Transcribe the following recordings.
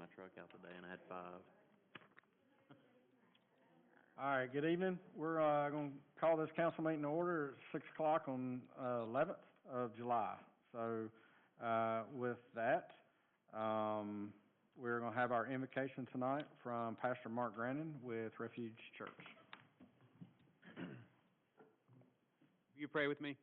my truck out today, and I had 5. All right, good evening. We're going to call this council meeting to order at 6 o'clock on 11th of July. So with that, we're going to have our invocation tonight from Pastor Mark Granon with Refuge Church. Will you pray with me?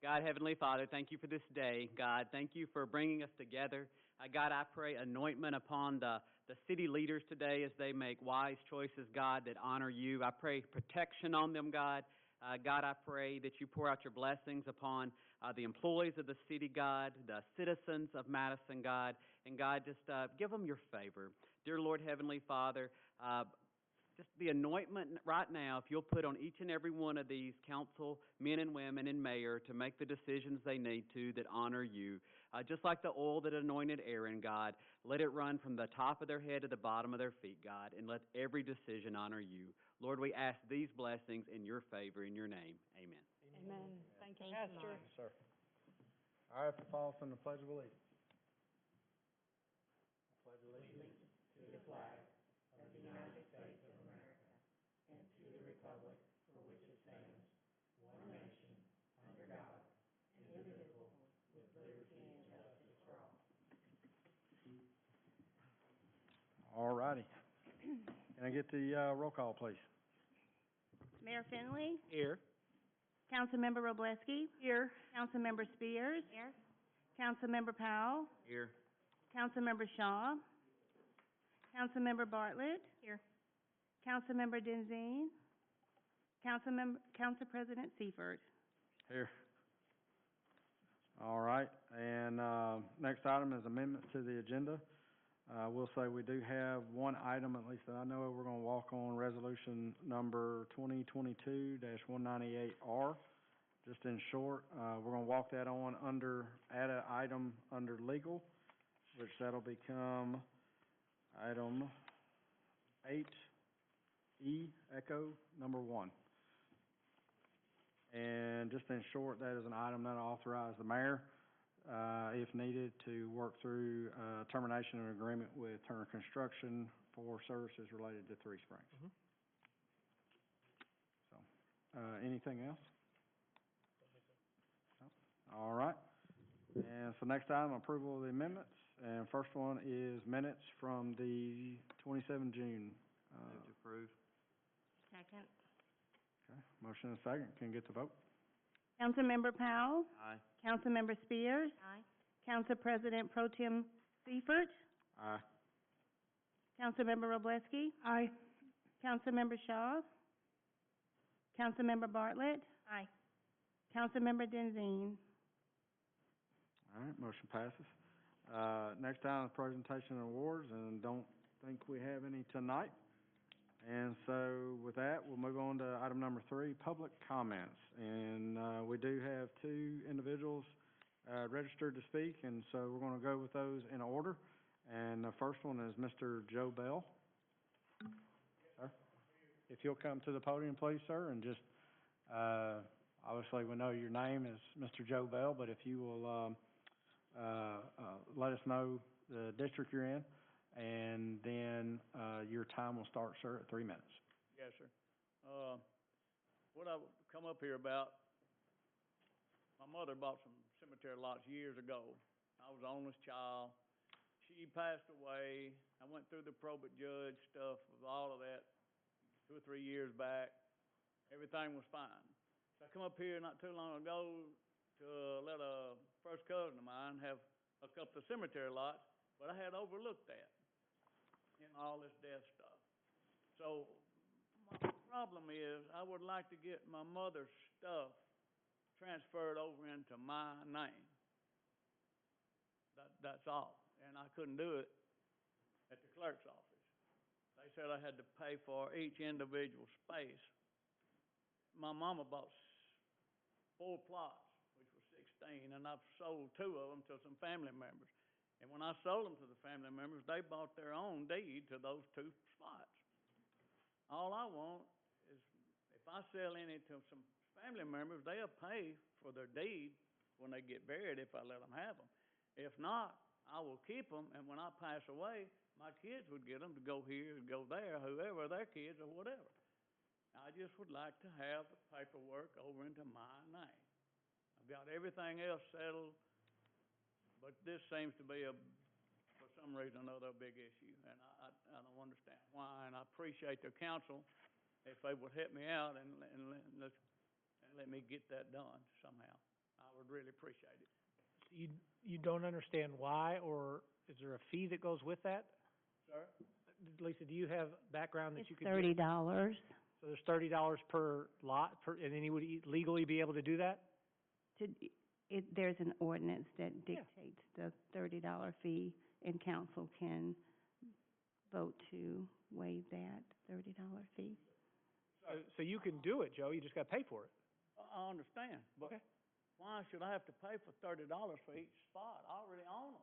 God, Heavenly Father, thank you for this day. God, thank you for bringing us together. God, I pray anointment upon the city leaders today as they make wise choices, God, that honor you. I pray protection on them, God. God, I pray that you pour out your blessings upon the employees of the city, God, the citizens of Madison, God, and God, just give them your favor. Dear Lord, Heavenly Father, just the anointment right now, if you'll put on each and every one of these council men and women and mayor to make the decisions they need to that honor you. Just like the oil that anointed Aaron, God, let it run from the top of their head to the bottom of their feet, God, and let every decision honor you. Lord, we ask these blessings in your favor, in your name. Amen. Amen. Thank you, Pastor. Yes, sir. All right, to follow us in the Pledge of Allegiance. Pledge of Allegiance to the flag of the United States of America, and to the republic for which it stands, one nation, under God, indivisible, with liberty and justice for all. All righty. Can I get the roll call, please? Mayor Finley? Here. Councilmember Robleski? Here. Councilmember Spears? Here. Councilmember Powell? Here. Councilmember Shaw? Councilmember Bartlett? Here. Councilmember Denzine? Council President Seifert? Here. All right, and next item is amendments to the agenda. We'll say we do have one item, at least that I know of. We're going to walk on resolution number 2022-198R. Just in short, we're going to walk that on add an item under legal, which that'll become item 8E, Echo, number 1. And just in short, that is an item that authorize the mayor, if needed, to work through termination of an agreement with Turner Construction for services related to Three Springs. Mm-hmm. So, anything else? No? All right. And so next item, approval of the amendments. And first one is minutes from the 27 June. Move to approve. Second. Okay, motion and second. Can you get the vote? Councilmember Powell? Aye. Councilmember Spears? Aye. Council President Pro Tem Seifert? Aye. Councilmember Robleski? Aye. Councilmember Shaw? Councilmember Bartlett? Aye. Councilmember Denzine? All right, motion passes. Next item is presentation of awards, and don't think we have any tonight. And so with that, we'll move on to item number 3, public comments. And we do have 2 individuals registered to speak, and so we're going to go with those in order. And the first one is Mr. Joe Bell. Sir, if you'll come to the podium, please, sir, and just, obviously we know your name is Mr. Joe Bell, but if you will let us know the district you're in, and then your time will start, sir, at 3 minutes. Yes, sir. What I've come up here about, my mother bought some cemetery lots years ago. I was the only child. She passed away. I went through the probate judge stuff with all of that 2 or 3 years back. Everything was fine. So I come up here not too long ago to let a first cousin of mine have a couple of cemetery lots, but I had overlooked that and all this death stuff. So my problem is I would like to get my mother's stuff transferred over into my name. That's all. And I couldn't do it at the clerk's office. They said I had to pay for each individual space. My mama bought 4 plots, which was 16, and I've sold 2 of them to some family members. And when I sold them to the family members, they bought their own deed to those 2 spots. All I want is, if I sell any to some family members, they'll pay for their deed when they get buried if I let them have them. If not, I will keep them, and when I pass away, my kids would get them to go here and go there, whoever their kids or whatever. I just would like to have the paperwork over into my name. I've got everything else settled, but this seems to be for some reason or another, a big issue, and I don't understand why, and I appreciate their counsel if they would help me out and let me get that done somehow. I would really appreciate it. You don't understand why, or is there a fee that goes with that? Sir? Lisa, do you have background that It's you could give? $30. So there's $30 per lot, and then you would legally be able to do that? There's an ordinance that dictates the $30 fee, and council can vote to waive that $30 fee. So you can do it, Joe, you just gotta pay for it. I understand, but Okay. why should I have to pay for $30 for each spot? I already own them.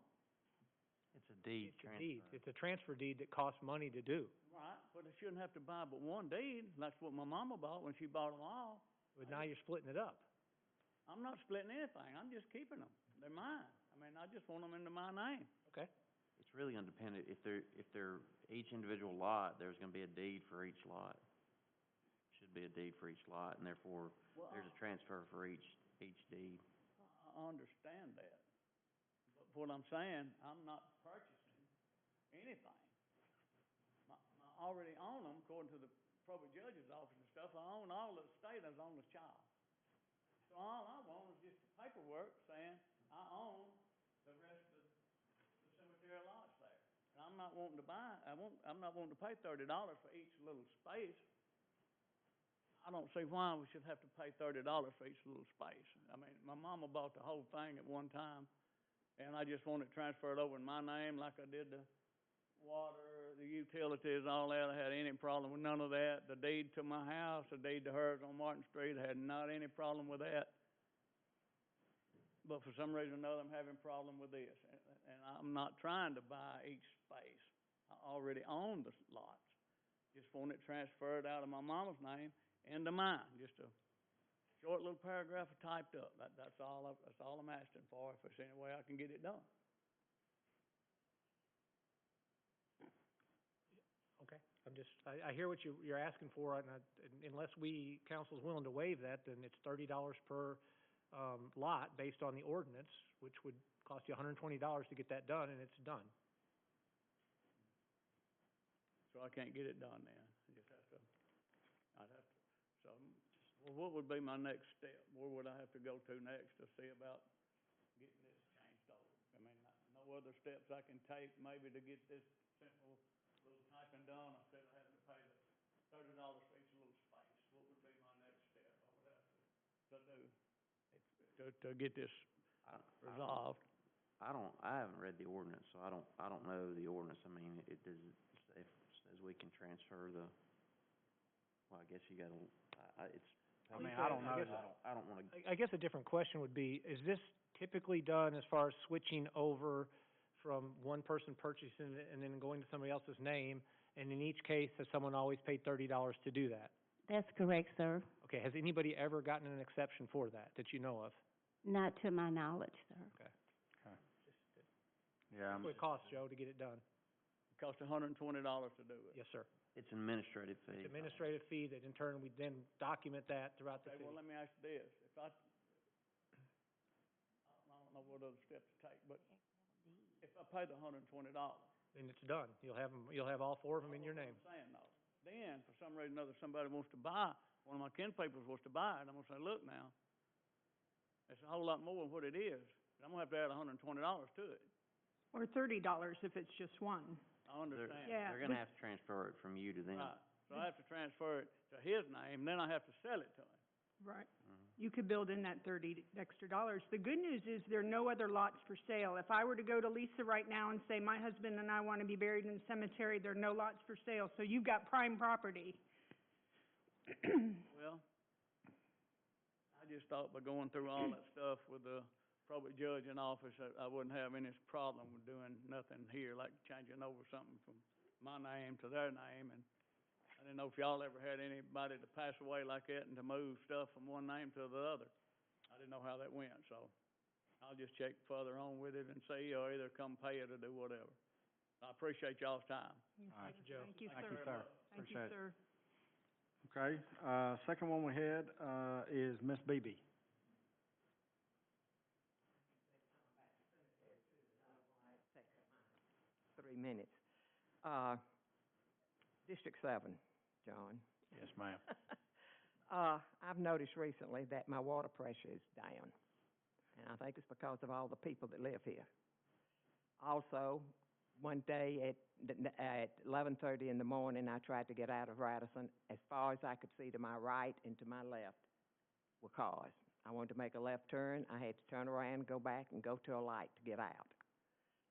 It's a deed It's a transfer. deed, it's a transfer deed that costs money to do. Right, but I shouldn't have to buy but one deed. That's what my mama bought when she bought them all. But now you're splitting it up. I'm not splitting anything. I'm just keeping them. They're mine. I mean, I just want them into my name. Okay. It's really independent. If they're each individual lot, there's gonna be a deed for each lot. Should be a deed for each lot, and therefore, Well, there's a transfer for each deed. I understand that. But what I'm saying, I'm not purchasing anything. I already own them, according to the probate judge's office and stuff. I own all the estate as own the child. So all I want is just the paperwork saying I own the rest of the cemetery lots there. And I'm not wanting to I'm not wanting to pay $30 for each little space. I don't see why we should have to pay $30 for each little space. I mean, my mama bought the whole thing at one time, and I just want it transferred over in my name like I did the water, the utilities, all that. I had any problem with none of that. The deed to my house, the deed to hers on Martin Street, I had not any problem with that. But for some reason or another, I'm having a problem with this. And I'm not trying to buy each space. I already own the lots. Just want it transferred out of my mama's name into mine. Just a short little paragraph typed up. That's all I'm asking for, if there's any way I can get it done. Okay. I hear what you're asking for, and unless council's willing to waive that, then it's $30 per, lot based on the ordinance, which would cost you $120 to get that done, and it's done. So I can't get it done then. I'd have to, so, well, what would be my next step? Where would I have to go to next to see about getting this changed over? I mean, no other steps I can take maybe to get this simple little typing done instead of having to pay the $30 for each little space? What would be my next step I would have to do to get this resolved? I haven't read the ordinance, so I don't know the ordinance. I mean, it says we can transfer well, I guess you gotta, I mean, I don't know. I don't wanna. I guess a different question would be, is this typically done as far as switching over from one person purchasing it and then going to somebody else's name, and in each case, has someone always paid $30 to do that? That's correct, sir. Okay, has anybody ever gotten an exception for that you know of? Not to my knowledge, sir. Okay. Yeah, What it costs, Joe, to get it done? It costs $120 to do it. Yes, sir. It's an administrative fee. It's administrative fee that in turn, we then document that throughout the Okay, city. well, let me ask you this. If I don't know what other steps to take, but if I pay the $120, And it's done. You'll have all four of them in your name. I'm saying though, then for some reason or other, somebody wants to buy, one of my kin peoples wants to buy it, I'm gonna say, look now, it's a whole lot more than what it is. I'm gonna have to add $120 to it. Or $30 if it's just one. I understand. Yeah, They're gonna have to transfer it from you to them. Right. So I have to transfer it to his name, then I have to sell it to him. Right. You could build in that $30 extra dollars. The good news is there are no other lots for sale. If I were to go to Lisa right now and say, my husband and I want to be buried in the cemetery, there are no lots for sale, so you've got prime property. Well, I just thought by going through all that stuff with the probate judge in office, I wouldn't have any problem with doing nothing here, like changing over something from my name to their name. And I didn't know if y'all ever had anybody to pass away like that and to move stuff from one name to the other. I didn't know how that went, so I'll just check further on with it and see, or either come pay it or do whatever. I appreciate y'all's time. All right. Thank you, Joe. Thank you, Thank you, sir. sir. Thank you, Appreciate it. sir. Okay, second one we had, is Miss Beebe. 3 minutes. District 7, John. Yes, ma'am. I've noticed recently that my water pressure is down, and I think it's because of all the people that live here. Also, one day at 11:30 in the morning, I tried to get out of Radisson. As far as I could see to my right and to my left were cars. I wanted to make a left turn. I had to turn around, go back, and go to a light to get out.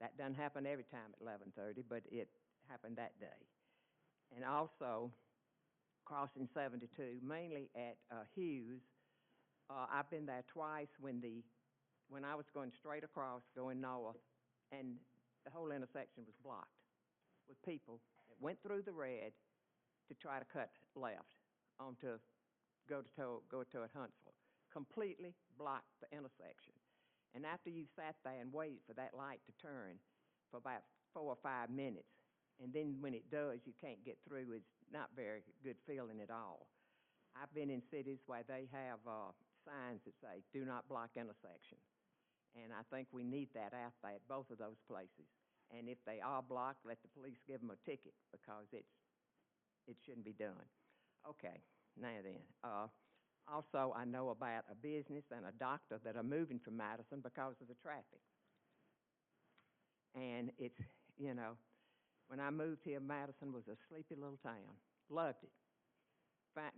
That doesn't happen every time at 11:30, but it happened that day. And also, crossing 72, mainly at Hughes. I've been there twice when I was going straight across, going north, and the whole intersection was blocked with people that went through the red to try to cut left onto go toward Huntsville. Completely blocked the intersection. And after you sat there and waited for that light to turn for about 4 or 5 minutes, and then when it does, you can't get through, it's not very good feeling at all. I've been in cities where they have signs that say, do not block intersection. And I think we need that out there at both of those places. And if they are blocked, let the police give them a ticket, because it shouldn't be done. Okay, now then. Also, I know about a business and a doctor that are moving from Madison because of the traffic. And it's, you know, when I moved here, Madison was a sleepy little town. Loved it.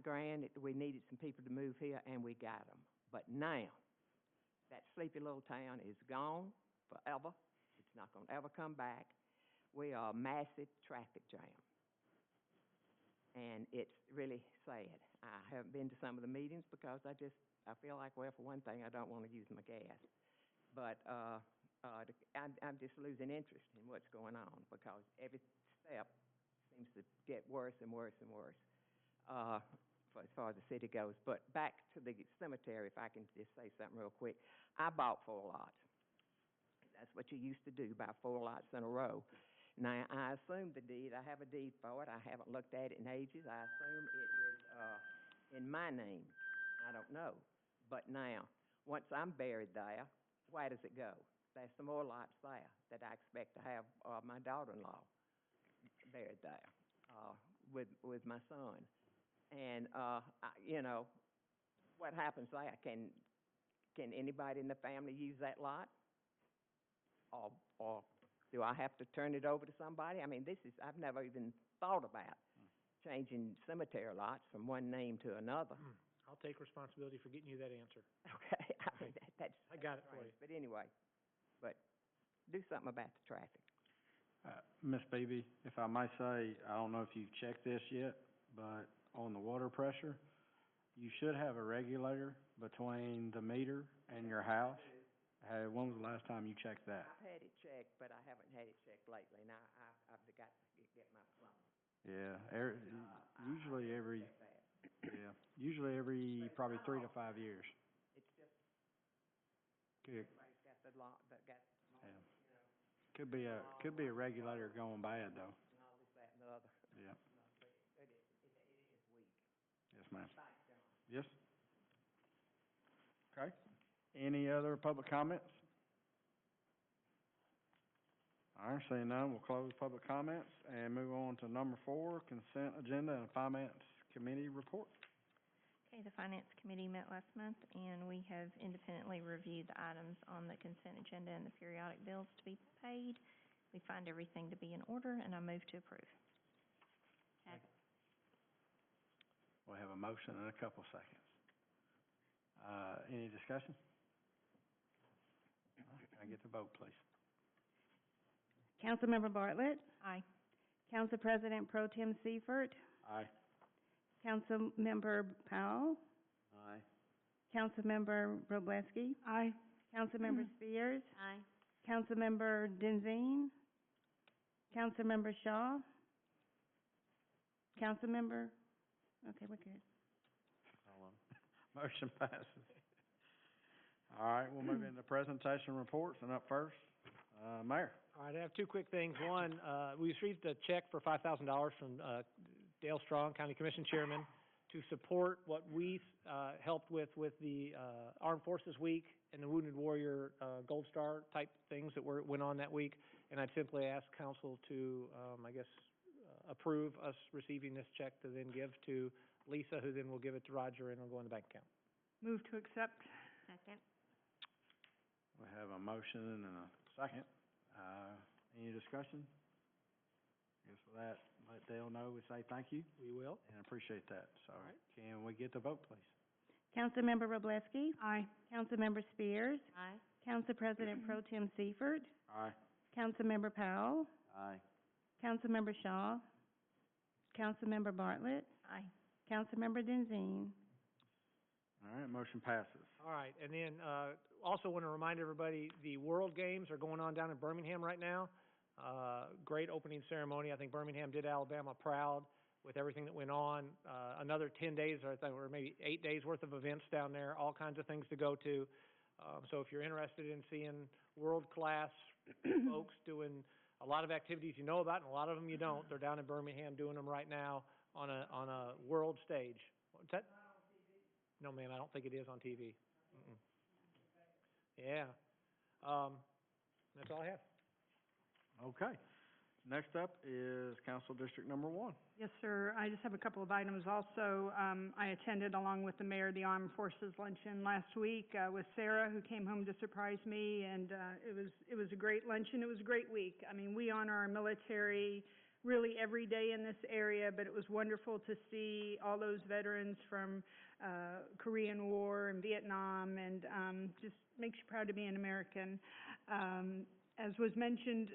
Granted, we needed some people to move here, and we got them. But now, that sleepy little town is gone forever. It's not going to ever come back. We are a massive traffic jam. And it's really sad. I haven't been to some of the meetings because I feel like, well, for one thing, I don't want to use my gas. But I'm just losing interest in what's going on, because every step seems to get worse and worse and worse as far as the city goes. But back to the cemetery, if I can just say something real quick. I bought 4 lots. That's what you used to do, buy 4 lots in a row. Now, I assume the deed, I have a deed for it. I haven't looked at it in ages. I assume it is in my name. I don't know. But now, once I'm buried there, where does it go? There's some more lots there that I expect to have my daughter-in-law buried there with my son. And, you know, what happens there? Can anybody in the family use that lot? Or do I have to turn it over to somebody? I mean, I've never even thought about changing cemetery lots from one name to another. I'll take responsibility for getting you that answer. Okay, I mean, that's I got it for you. But anyway, do something about the traffic. Miss Beebe, if I may say, I don't know if you've checked this yet, but on the water pressure, you should have a regulator between the meter and your house. When was the last time you checked that? I've had it checked, but I haven't had it checked lately. Now, I've got to get my plumber. Yeah, usually every probably 3 to 5 years. It's just, Good. everybody's got the law, Yeah. Could be a regulator going bad though. and all this, that, and the other. Yeah. But it is weak. Yes, ma'am. Thanks, John. Yes. Okay. Any other public comments? All right, seeing none, we'll close public comments and move on to number 4, consent agenda and finance committee report. Okay, the Finance Committee met last month, and we have independently reviewed the items on the consent agenda and the periodic bills to be paid. We find everything to be in order, and I move to approve. We'll have a motion in a couple seconds. Any discussion? Can I get the vote, please? Councilmember Bartlett, Aye. Council President Pro Tem Seifert, Aye. Councilmember Powell, Aye. Councilmember Robleski. Aye. Councilmember Spears. Aye. Councilmember Denzine. Councilmember Shaw. Councilmember, okay, we're good. Motion passes. All right, we'll move into presentation reports, and up first, Mayor. All right, I have two quick things. One, we received a check for $5,000 from, Dale Strong, County Commission Chairman, to support what we, helped with the, Armed Forces Week and the Wounded Warrior, Gold Star type things that went on that week. And I'd simply ask council to, approve us receiving this check to then give to Lisa, who then will give it to Roger, and it'll go in the bank account. Move to accept. Second. We have a motion and a second. Any discussion? Guess with that, let Dale know we say thank you We will. and appreciate that. So can we get the vote, please? Councilmember Roblesky. Aye. Councilmember Spears. Aye. Council President Pro Tem Seifert. Aye. Councilmember Powell. Aye. Councilmember Shaw. Councilmember Bartlett. Aye. Councilmember Denzine. All right, motion passes. All right, and then, also want to remind everybody, the World Games are going on down in Birmingham right now. Great opening ceremony. I think Birmingham did Alabama proud with everything that went on. Another 10 days, or I think, or maybe 8 days worth of events down there, all kinds of things to go to. So if you're interested in seeing world-class folks doing a lot of activities you know about, and a lot of them you don't, they're down in Birmingham doing them right now on a world stage. What's that? No, ma'am, I don't think it is on TV. Mm-mm. Yeah. That's all I have. Okay. Next up is Council District Number 1. Yes, sir. I just have a couple of items also. I attended, along with the mayor, the Armed Forces Luncheon last week with Sarah, who came home to surprise me, and it was a great luncheon. It was a great week. I mean, we honor our military really every day in this area, but it was wonderful to see all those veterans from Korean War and Vietnam, and just makes you proud to be an American. As was mentioned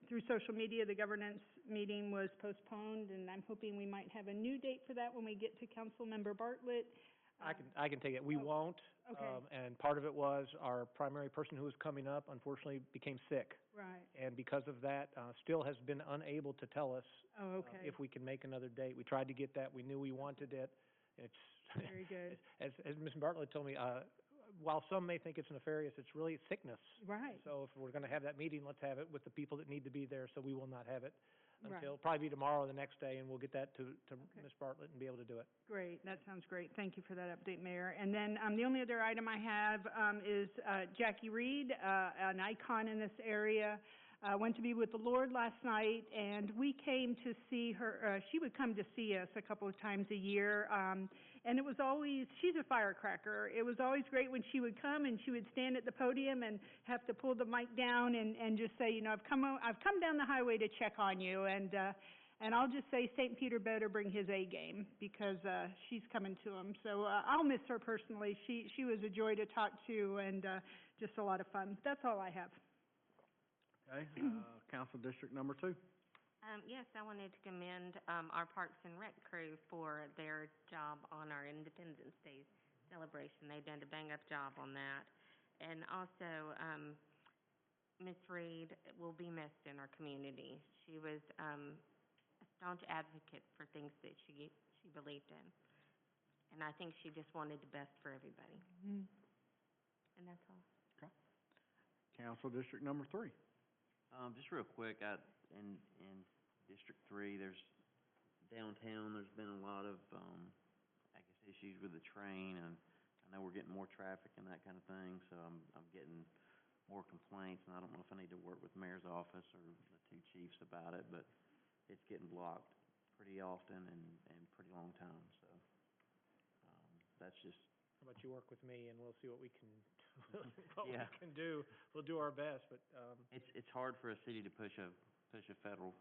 through social media, the governance meeting was postponed, and I'm hoping we might have a new date for that when we get to Councilmember Bartlett. I can take it. We won't. Okay. And part of it was our primary person who was coming up unfortunately became sick. Right. And because of that, still has been unable to tell us Oh, okay. if we can make another date. We tried to get that. We knew we wanted it. It's Very good. as Ms. Bartlett told me, while some may think it's nefarious, it's really sickness. Right. So if we're going to have that meeting, let's have it with the people that need to be there. So we will not have it until Right. probably tomorrow or the next day, and we'll get that to Ms. Bartlett and be able to do it. Great, that sounds great. Thank you for that update, Mayor. And then the only other item I have is Jackie Reed, an icon in this area. Went to be with the Lord last night, and we came to see her. She would come to see us a couple of times a year, and it was always, she's a firecracker. It was always great when she would come and she would stand at the podium and have to pull the mic down and just say, you know, I've come down the highway to check on you, and I'll just say St. Peter better bring his A game, because she's coming to him. So I'll miss her personally. She was a joy to talk to, and just a lot of fun. That's all I have. Okay, Council District Number 2. Yes, I wanted to commend our Parks and Rec crew for their job on our Independence Day celebration. They've done a bang-up job on that. And also, Ms. Reed will be missed in our community. She was a staunch advocate for things that she believed in. And I think she just wanted the best for everybody. Mm-hmm. And that's all. Okay. Council District Number 3. Just real quick, in District 3, there's downtown, there's been a lot of, issues with the train, and I know we're getting more traffic and that kind of thing, so I'm getting more complaints, and I don't know if I need to work with Mayor's office or the two chiefs about it, but it's getting blocked pretty often and pretty long time, so, that's just. How about you work with me, and we'll see what we can, Yeah. we can do. We'll do our best, but, It's hard for a city to push a federal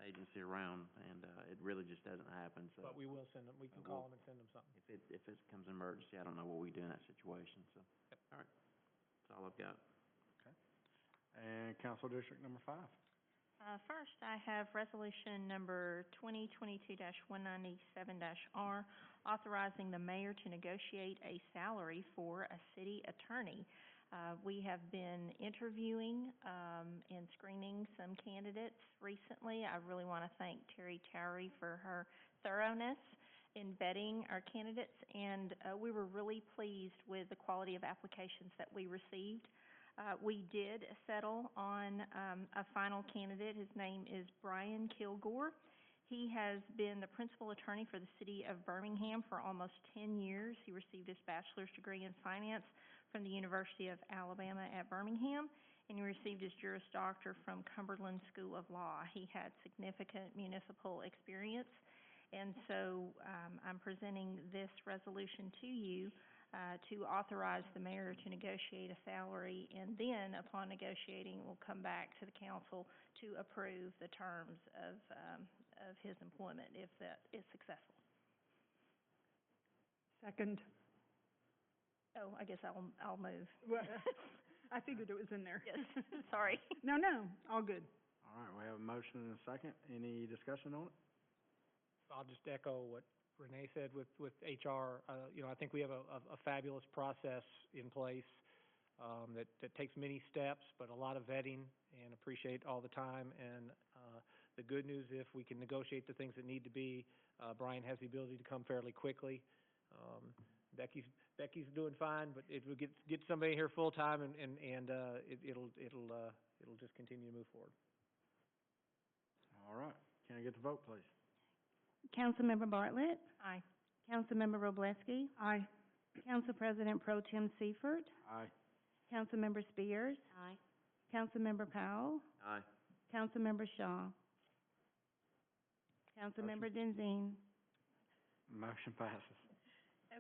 agency around, and it really just doesn't happen, so. but we will send them, we can call them and send them something. If it becomes an emergency, I don't know what we do in that situation, so. All right, that's all I've got. And Council District Number 5. First, I have resolution number 2022-197-R, authorizing the mayor to negotiate a salary for a city attorney. We have been interviewing and screening some candidates recently. I really want to thank Terry Towery for her thoroughness in vetting our candidates, and we were really pleased with the quality of applications that we received. We did settle on, a final candidate. His name is Brian Kilgore. He has been the principal attorney for the city of Birmingham for almost 10 years. He received his bachelor's degree in finance from the University of Alabama at Birmingham, and he received his Juris Doctor from Cumberland School of Law. He had significant municipal experience, and so I'm presenting this resolution to you to authorize the mayor to negotiate a salary, and then upon negotiating, we'll come back to the council to approve the terms of his employment if that is successful. Second. Oh, I guess I'll move. Well, I figured it was in there. Yes, sorry. No, all good. All right, we have a motion and a second. Any discussion on it? I'll just echo what Renee said with HR. I think we have a fabulous process in place, that takes many steps, but a lot of vetting, and appreciate all the time. And, the good news, if we can negotiate the things that need to be, Brian has the ability to come fairly quickly. Becky's doing fine, but it will get somebody here full-time, and it'll just continue to move forward. All right, can I get the vote, please? Councilmember Bartlett, Aye. Councilmember Robleski, Aye. Council President Pro Tem Seifert, Aye. Councilmember Spears, Aye. Councilmember Powell, Aye. Councilmember Shaw, Councilmember Denzine. Motion passes.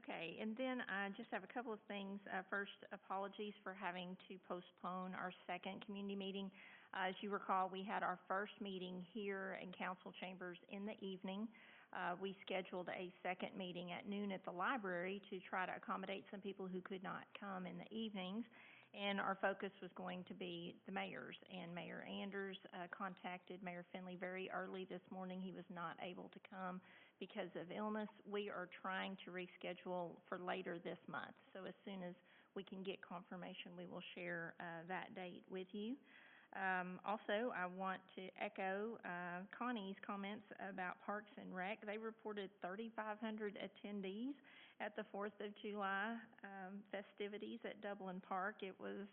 Okay, and then I just have a couple of things. First, apologies for having to postpone our second community meeting. As you recall, we had our first meeting here in council chambers in the evening. We scheduled a second meeting at noon at the library to try to accommodate some people who could not come in the evenings. And our focus was going to be the mayors, and Mayor Anders contacted Mayor Finley very early this morning. He was not able to come because of illness. We are trying to reschedule for later this month. So as soon as we can get confirmation, we will share that date with you. Also, I want to echo Connie's comments about Parks and Rec. They reported 3,500 attendees at the 4th of July festivities at Dublin Park. It was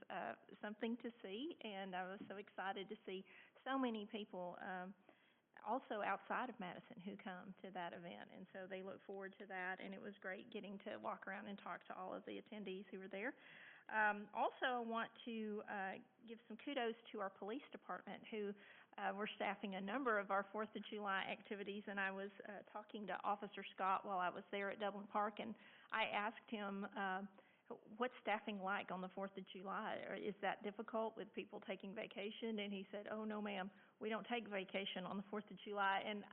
something to see, and I was so excited to see so many people also outside of Madison who come to that event, and so they look forward to that, and it was great getting to walk around and talk to all of the attendees who were there. Also, I want to give some kudos to our police department who were staffing a number of our 4th of July activities, and I was talking to Officer Scott while I was there at Dublin Park, and I asked him, what's staffing like on the 4th of July? Is that difficult with people taking vacation? And he said, oh, no, ma'am, we don't take vacation on the 4th of July. And,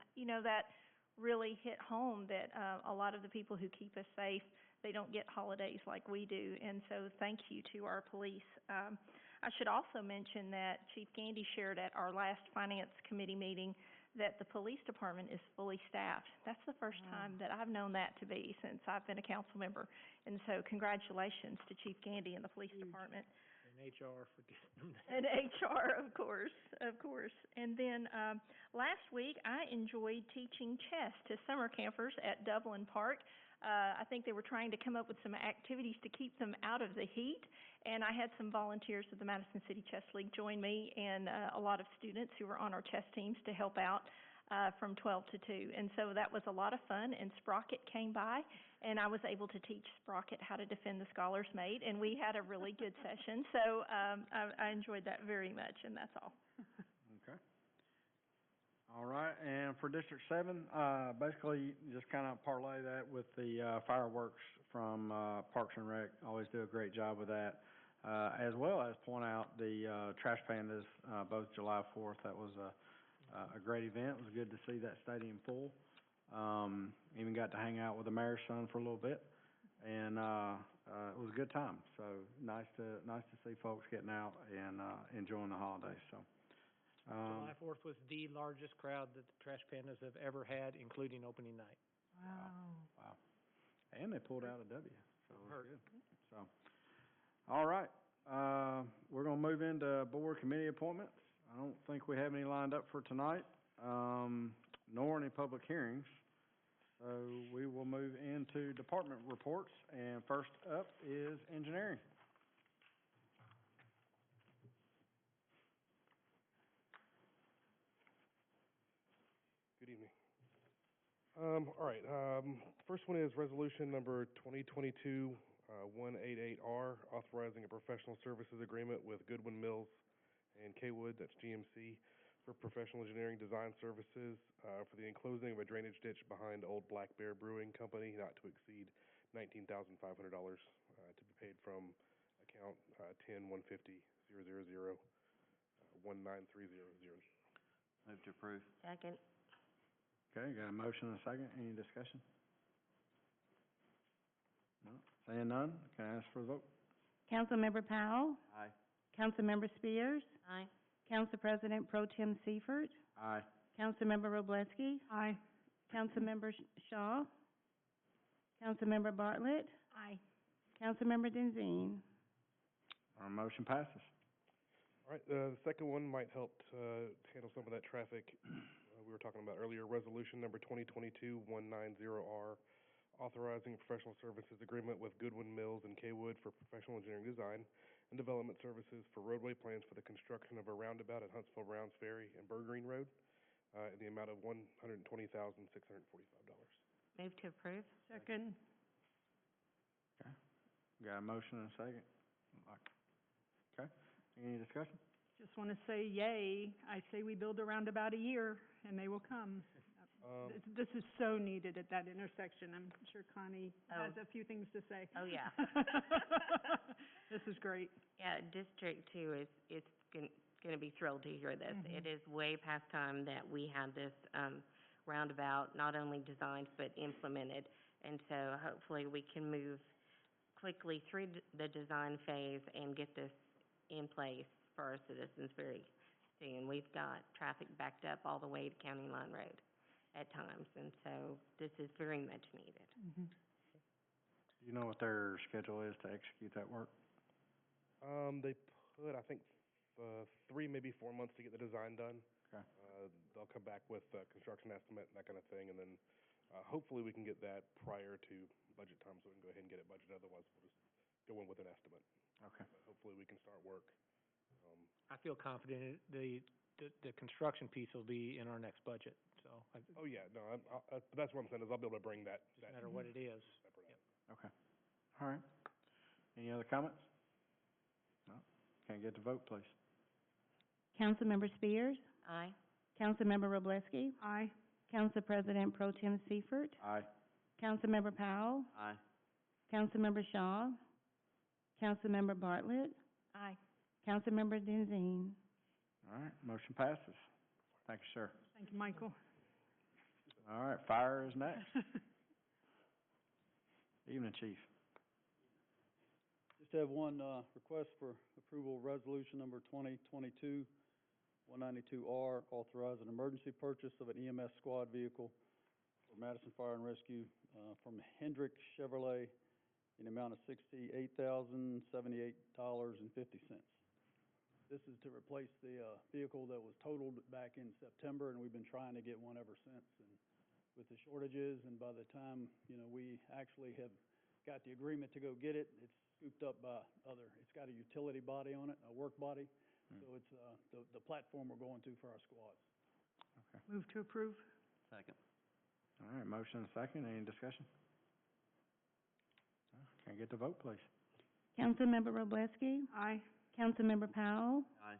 that really hit home that a lot of the people who keep us safe, they don't get holidays like we do, and so thank you to our police. I should also mention that Chief Gandy shared at our last Finance Committee meeting that the police department is fully staffed. That's the first time that I've known that to be since I've been a council member, and so congratulations to Chief Gandy and the police department. And HR for getting them there. And HR, of course. And then, last week, I enjoyed teaching chess to summer campers at Dublin Park. I think they were trying to come up with some activities to keep them out of the heat, and I had some volunteers of the Madison City Chess League join me, and a lot of students who were on our chess teams to help out from 12 to 2. And so that was a lot of fun, and Sprocket came by, and I was able to teach Sprocket how to defend the Scholar's Mate, and we had a really good session. So I enjoyed that very much, and that's all. Okay. All right, and for District 7, basically just kind of parlay that with the fireworks from Parks and Rec. Always do a great job with that, as well as point out the trash pandas, both July 4th. That was a great event. It was good to see that stadium full. Even got to hang out with the mayor's son for a little bit, and it was a good time. So nice to see folks getting out and enjoying the holidays. So. July 4th was the largest crowd that the Trash Pandas have ever had, including opening night. Wow. And they pulled out a W, so it was good. So, all right. We're going to move into board committee appointments. I don't think we have any lined up for tonight, nor any public hearings. So we will move into department reports, and first up is engineering. All right, first one is resolution number 188R, authorizing a professional services agreement with Goodwin Mills and Kaywood, that's GMC, for professional engineering design services, for the enclosing of a drainage ditch behind Old Black Bear Brewing Company, not to exceed $19,500, to be paid from account, 10-150-000-19300. Move to approve. Second. Okay, got a motion and a second. Any discussion? No? Saying none, can I ask for a vote? Councilmember Powell, Aye. Councilmember Spears, Aye. Council President Pro Tem Seifert, Aye. Councilmember Roblesky, Aye. Councilmember Shaw, Councilmember Bartlett, Aye. Councilmember Denzine. Our motion passes. All right, the second one might help to handle some of that traffic we were talking about earlier. Resolution number 2022-190R, authorizing a professional services agreement with Goodwin Mills and Kaywood for professional engineering design and development services for roadway plans for the construction of a roundabout at Huntsville Browns Ferry and Burgreen Road, in the amount of $120,645. Move to approve. Second. Okay, got a motion and a second. Okay, any discussion? Just want to say yay. I say we build around about a year, and they will come. This is so needed at that intersection. I'm sure Connie has a few things to say. Oh, yeah. This is great. Yeah, District Two is gonna be thrilled to hear this. It is way past time that we have this, roundabout not only designed but implemented. And so hopefully we can move quickly through the design phase and get this in place for our citizens very soon. We've got traffic backed up all the way to County Line Road at times, and so this is very much needed. Do you know what their schedule is to execute that work? They put, I think, 3, maybe 4 months to get the design done. Okay. They'll come back with a construction estimate and that kind of thing, and then hopefully we can get that prior to budget time, so we can go ahead and get it budgeted. Otherwise, we'll just go in with an estimate. Okay. But hopefully we can start work. I feel confident the construction piece will be in our next budget, so Oh yeah, no, that's what I'm saying is I'll be able to bring that. no matter what it is. Separate out. Okay. All right. Any other comments? No? Can I get the vote, please? Councilmember Spears, Aye. Councilmember Roblesky, Aye. Council President Pro Tem Seifert, Aye. Councilmember Powell, Aye. Councilmember Shaw, Councilmember Bartlett, Aye. Councilmember Denzine. All right, motion passes. Thank you, sir. Thank you, Michael. All right, fire is next. Evening, Chief. Just have one, request for approval of resolution number 2022-192R, authorizing emergency purchase of an EMS squad vehicle for Madison Fire and Rescue, from Hendrick Chevrolet in the amount of $68,078.50. This is to replace the, vehicle that was totaled back in September, and we've been trying to get one ever since. And with the shortages, and by the time, we actually have got the agreement to go get it, it's scooped up by it's got a utility body on it, a work body. So it's, the platform we're going to for our squads. Okay. Move to approve. Second. All right, motion and a second. Any discussion? Can I get the vote, please? Councilmember Roblesky, Aye. Councilmember Powell, Aye.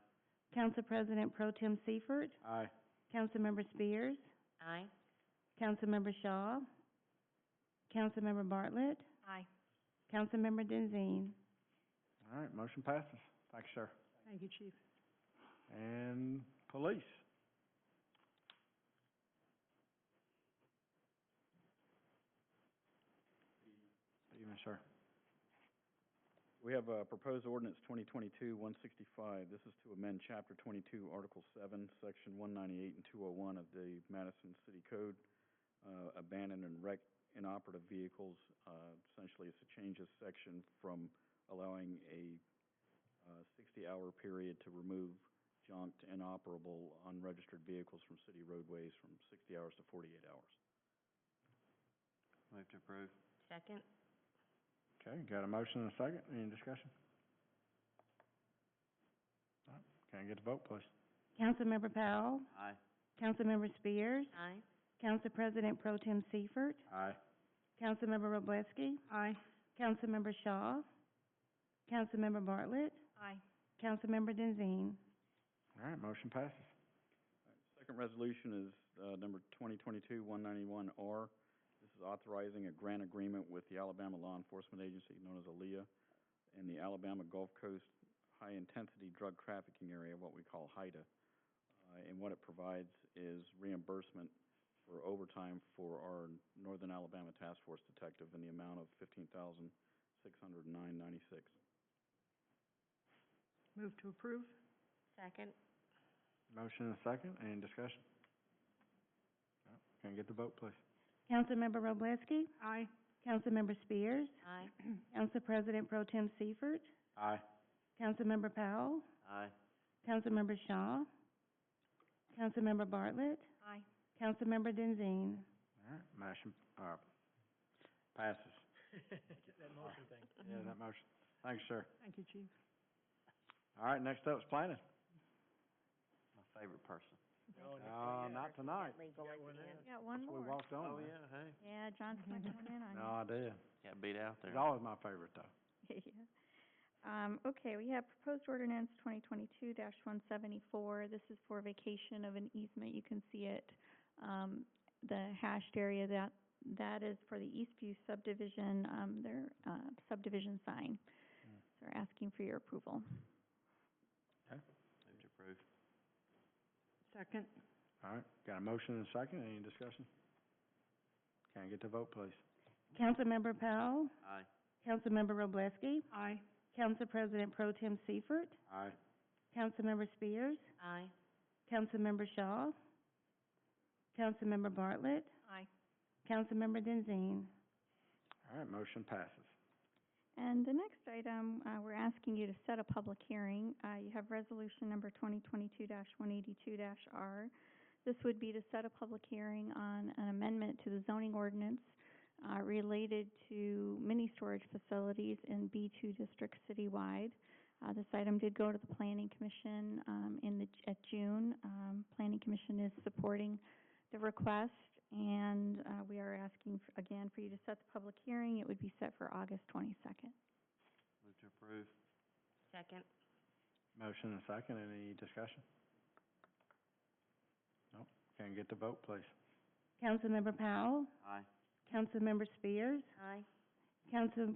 Council President Pro Tem Seifert, Aye. Councilmember Spears, Aye. Councilmember Shaw, Councilmember Bartlett, Aye. Councilmember Denzine. All right, motion passes. Thank you, sir. Thank you, Chief. And police. Evening, sir. We have proposed ordinance 2022-165. This is to amend Chapter 22, Article 7, Section 198 and 201 of the Madison City Code, abandoned and wrecked inoperative vehicles. Essentially, it's to change this section from allowing a 60-hour period to remove junked, inoperable, unregistered vehicles from city roadways from 60 hours to 48 hours. Move to approve. Second. Okay, got a motion and a second. Any discussion? All right, can I get the vote, please? Councilmember Powell, Aye. Councilmember Spears, Aye. Council President Pro Tem Seifert, Aye. Councilmember Robleski, Aye. Councilmember Shaw, Councilmember Bartlett, Aye. Councilmember Denzine. All right, motion passes. Second resolution is, number 2022-191R. This is authorizing a grant agreement with the Alabama Law Enforcement Agency, known as ALEA, in the Alabama Gulf Coast High-Intensity Drug Trafficking Area, what we call HIDTA. And what it provides is reimbursement for overtime for our Northern Alabama Task Force detective in the amount of $15,609.96. Move to approve. Second. Motion and a second. Any discussion? No. Can I get the vote, please? Councilmember Robleski, Aye. Councilmember Spears, Aye. Council President Pro Tem Seifert, Aye. Councilmember Powell, Aye. Councilmember Shaw, Councilmember Bartlett, Aye. Councilmember Denzine. All right, motion, passes. That motion thing. Yeah, that motion. Thanks, sir. Thank you, Chief. All right, next up is planning. My favorite person. Not tonight. Legal Got one again. there? Got one We more. walked on. man. hey. Yeah, John's not coming in on you. No idea. Got beat out there. It's always my favorite, though. Yeah. Okay, we have proposed ordinance 2022-174. This is for vacation of an easement. You can see it, the hashed area, that is for the Eastview subdivision, their subdivision sign. So we're asking for your approval. Move to approve. Second. All right, got a motion and a second. Any discussion? Can I get the vote, please? Councilmember Powell, Aye. Councilmember Robleski, Aye. Council President Pro Tem Seifert, Aye. Councilmember Spears, Aye. Councilmember Shaw, Councilmember Bartlett, Aye. Councilmember Denzine. All right, motion passes. And the next item, we're asking you to set a public hearing. You have resolution number 2022-182-R. This would be to set a public hearing on an amendment to the zoning ordinance related to mini storage facilities in B2 districts citywide. This item did go to the Planning Commission at June. Planning Commission is supporting the request, and we are asking again for you to set the public hearing. It would be set for August 22nd. Move to approve. Second. Motion and a second. Any discussion? Nope. Can I get the vote, please? Councilmember Powell, Aye. Councilmember Spears, Aye. Council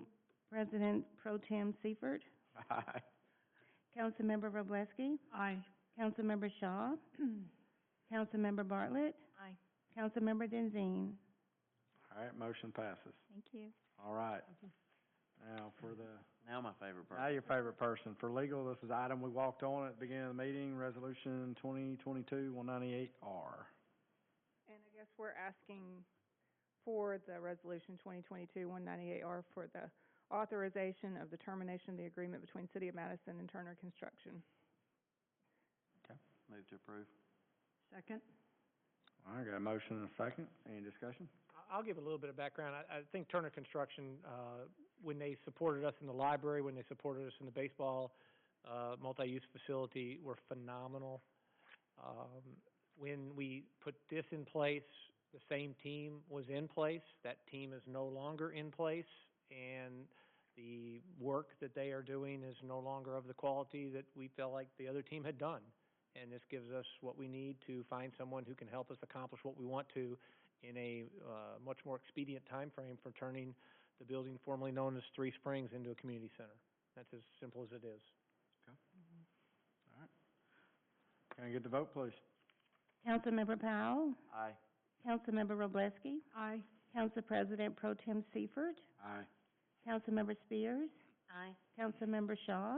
President Pro Tem Seifert, Aye. Councilmember Robleski, Aye. Councilmember Shaw, Councilmember Bartlett, Aye. Councilmember Denzine. All right, motion passes. Thank you. All right. Now for the, Now my favorite person. now your favorite person. For legal, this is item we walked on at the beginning of the meeting, Resolution 2022-198R. And I guess we're asking for the resolution 2022-198R for the authorization of the termination of the agreement between City of Madison and Turner Construction. Move to approve. Second. All right, got a motion and a second. Any discussion? I'll give a little bit of background. I think Turner Construction, when they supported us in the library, when they supported us in the baseball multi-use facility, were phenomenal. When we put this in place, the same team was in place. That team is no longer in place, and the work that they are doing is no longer of the quality that we felt like the other team had done. And this gives us what we need to find someone who can help us accomplish what we want to in a much more expedient time frame for turning the building formerly known as Three Springs into a community center. That's as simple as it is. Okay. All right. Can I get the vote, please? Councilmember Powell, Aye. Councilmember Robleski, Aye. Council President Pro Tem Seifert, Aye. Councilmember Spears, Aye. Councilmember Shaw,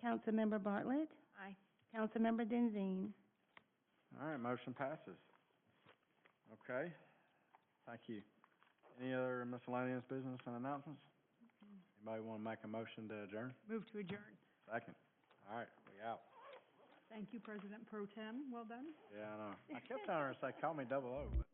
Councilmember Bartlett, Aye. Councilmember Denzine. All right, motion passes. Okay, thank you. Any other miscellaneous business and announcements? Anybody want to make a motion to adjourn? Move to adjourn. Second. All right, we out. Thank you, President Pro Tem. Well done. Yeah, I know. I kept telling her to say, call me 00, but.